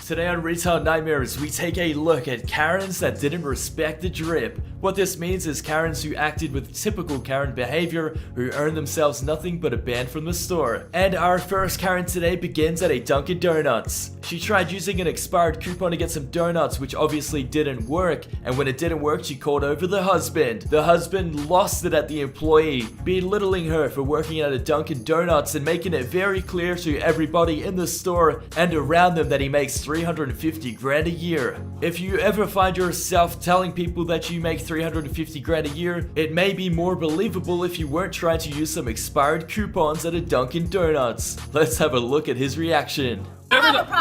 Today on Retail Nightmares, we take a look at Karens that didn't respect the drip. What this means is Karens who acted with typical Karen behavior, who earned themselves nothing but a ban from the store. And our first Karen today begins at a Dunkin' Donuts. She tried using an expired coupon to get some donuts, which obviously didn't work, and when it didn't work, she called over the husband. The husband lost it at the employee, belittling her for working at a Dunkin' Donuts and making it very clear to everybody in the store and around them that he makes 350 grand a year. If you ever find yourself telling people that you make 350 grand a year, it may be more believable if you weren't trying to use some expired coupons at a Dunkin' Donuts. Let's have a look at his reaction.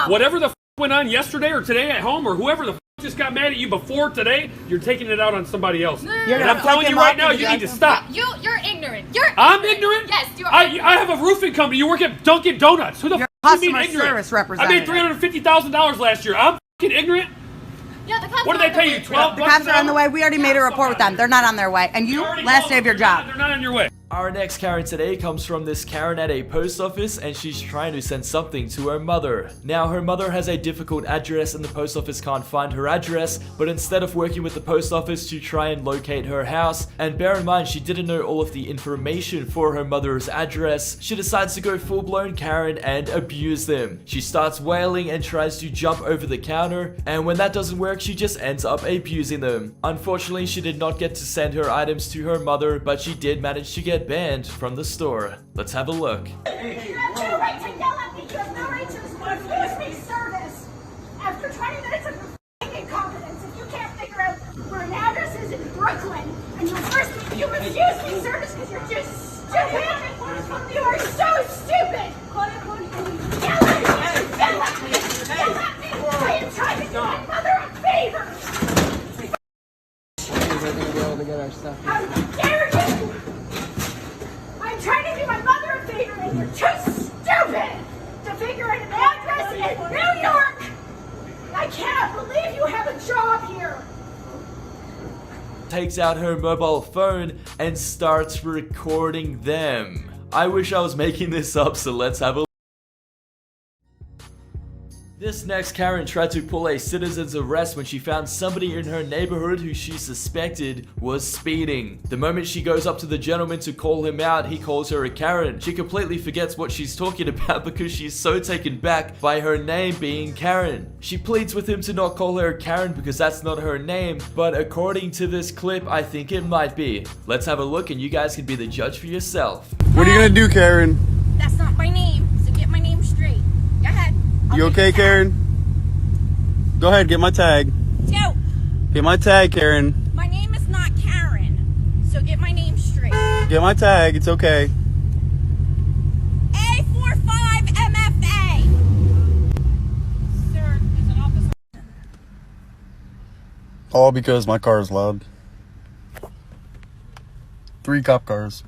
Whatever the went on yesterday or today at home, or whoever the just got mad at you before today, you're taking it out on somebody else. And I'm telling you right now, you need to stop. You're ignorant. I'm ignorant? Yes, you are. I have a roofing company. You work at Dunkin' Donuts. Who the f do you mean ignorant? Service representative. I made $350,000 last year. I'm f***ing ignorant. Yeah, the cops what did they pay you? $12 The cops are on the way. We already made a report with them. They're not on their way. And you, last day of your job. They're not on your way. Our next Karen today comes from this Karen at a post office, and she's trying to send something to her mother. Now, her mother has a difficult address and the post office can't find her address, but instead of working with the post office to try and locate her house, and bear in mind she didn't know all of the information for her mother's address, she decides to go full-blown Karen and abuse them. She starts wailing and tries to jump over the counter, and when that doesn't work, she just ends up abusing them. Unfortunately, she did not get to send her items to her mother, but she did manage to get banned from the store. Let's have a look. You have no right to yell at me. You have no right to refuse me service. After 20 minutes of your f***ing incompetence, if you can't figure out where an address is in Brooklyn, and you refuse me service because you're just stupid. You are so stupid. Yell at me. Yell at me. Yell at me. I am trying to do my mother a favor. How dare you? I'm trying to do my mother a favor and you're too stupid to figure out an address in New York! I cannot believe you have a job here! Takes out her mobile phone and starts recording them. I wish I was making this up, so let's have a This next Karen tried to pull a citizen's arrest when she found somebody in her neighborhood who she suspected was speeding. The moment she goes up to the gentleman to call him out, he calls her a Karen. She completely forgets what she's talking about because she's so taken back by her name being Karen. She pleads with him to not call her Karen because that's not her name, but according to this clip, I think it might be. Let's have a look and you guys can be the judge for yourself. What are you gonna do, Karen? That's not my name, so get my name straight. Go ahead. You okay, Karen? Go ahead, get my tag. No. Get my tag, Karen. My name is not Karen, so get my name straight. Get my tag, it's okay. A45MFA. Sir, there's an officer. All because my car is loud. 3 cop cars.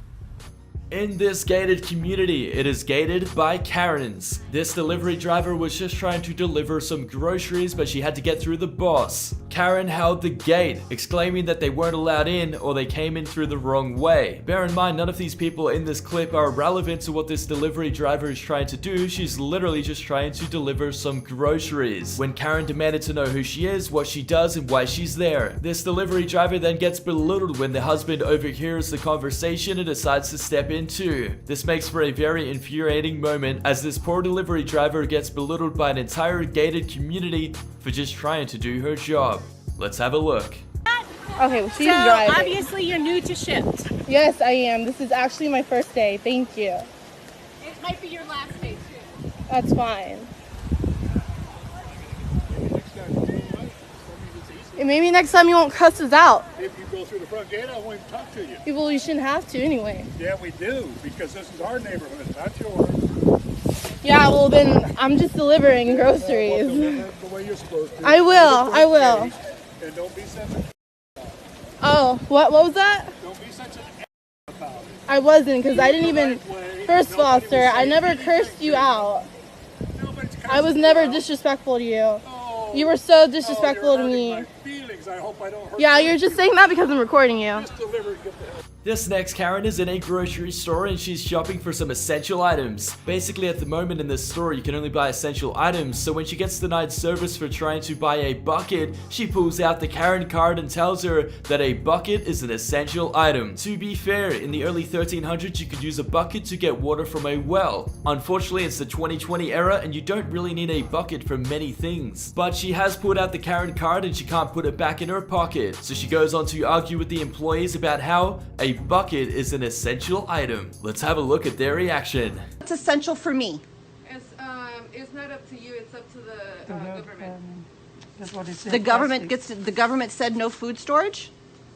In this gated community, it is gated by Karens. This delivery driver was just trying to deliver some groceries, but she had to get through the boss. Karen held the gate, exclaiming that they weren't allowed in or they came in through the wrong way. Bear in mind, none of these people in this clip are relevant to what this delivery driver is trying to do. She's literally just trying to deliver some groceries. When Karen demanded to know who she is, what she does, and why she's there, this delivery driver then gets belittled when the husband overhears the conversation and decides to step in too. This makes for a very infuriating moment as this poor delivery driver gets belittled by an entire gated community for just trying to do her job. Let's have a look. Okay, well, she's driving. Obviously you're new to Shift. Yes, I am. This is actually my first day. Thank you. It might be your last day too. That's fine. And maybe next time you won't cuss us out. If you go through the front gate, I won't even talk to you. Well, you shouldn't have to anyway. Yeah, we do, because this is our neighborhood, not yours. Yeah, well then, I'm just delivering groceries. Deliver the way you're supposed to. I will. And don't be such a Oh, what was that? Don't be such an about it. I wasn't, because I didn't even... First of all, sir, I never cursed you out. I was never disrespectful to you. You were so disrespectful to me. I hope I don't hurt Yeah, you're just saying that because I'm recording you. This next Karen is in a grocery store and she's shopping for some essential items. Basically at the moment in this store you can only buy essential items, so when she gets denied service for trying to buy a bucket, she pulls out the Karen card and tells her that a bucket is an essential item. To be fair, in the early 1300s you could use a bucket to get water from a well. Unfortunately it's the 2020 era and you don't really need a bucket for many things. But she has pulled out the Karen card and she can't put it back in her pocket, so she goes on to argue with the employees about how a bucket is an essential item. Let's have a look at their reaction. It's essential for me. It's not up to you, it's up to the government. That's what it says. The government said no food storage?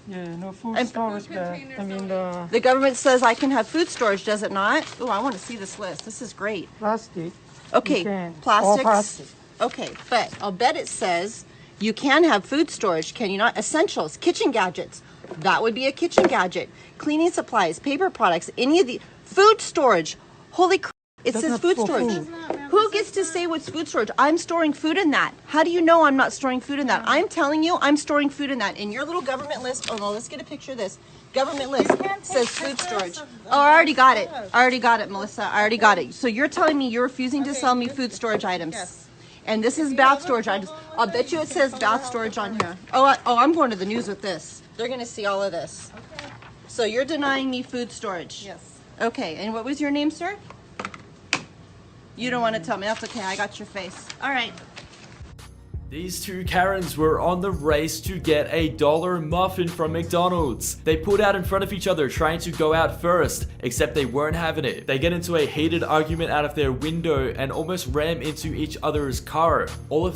Yeah, no food storage, but I mean The government says I can have food storage, does it not? Oh, I want to see this list. This is great. plastic. Okay, You can. plastics. All plastic. Okay, but I'll bet it says you can have food storage, can you not? Essentials, kitchen gadgets. That would be a kitchen gadget. Cleaning supplies, paper products, any of the food storage. Holy crap, it That's says not food for storage. food. Who gets to say what's food storage? I'm storing food in that. How do you know I'm not storing food in that? I'm telling you I'm storing food in that. In your little government list, oh no, let's get a picture of this. Government list says food storage. Oh, I already got it. I already got it, Melissa. I already got it. So you're telling me you're refusing to sell me food storage items? Yes. And this is bath storage items. I'll bet you it says bath storage on here. Oh, I'm going to the news with this. They're going to see all of this. Okay. So you're denying me food storage? Yes. Okay, and what was your name, sir? You don't want to tell me. That's okay. I got your face. All right. These two Karens were on the race to get a $1 muffin from McDonald's. They pulled out in front of each other trying to go out first, except they weren't having it. They get into a heated argument out of their window and almost ram into each other's car. All of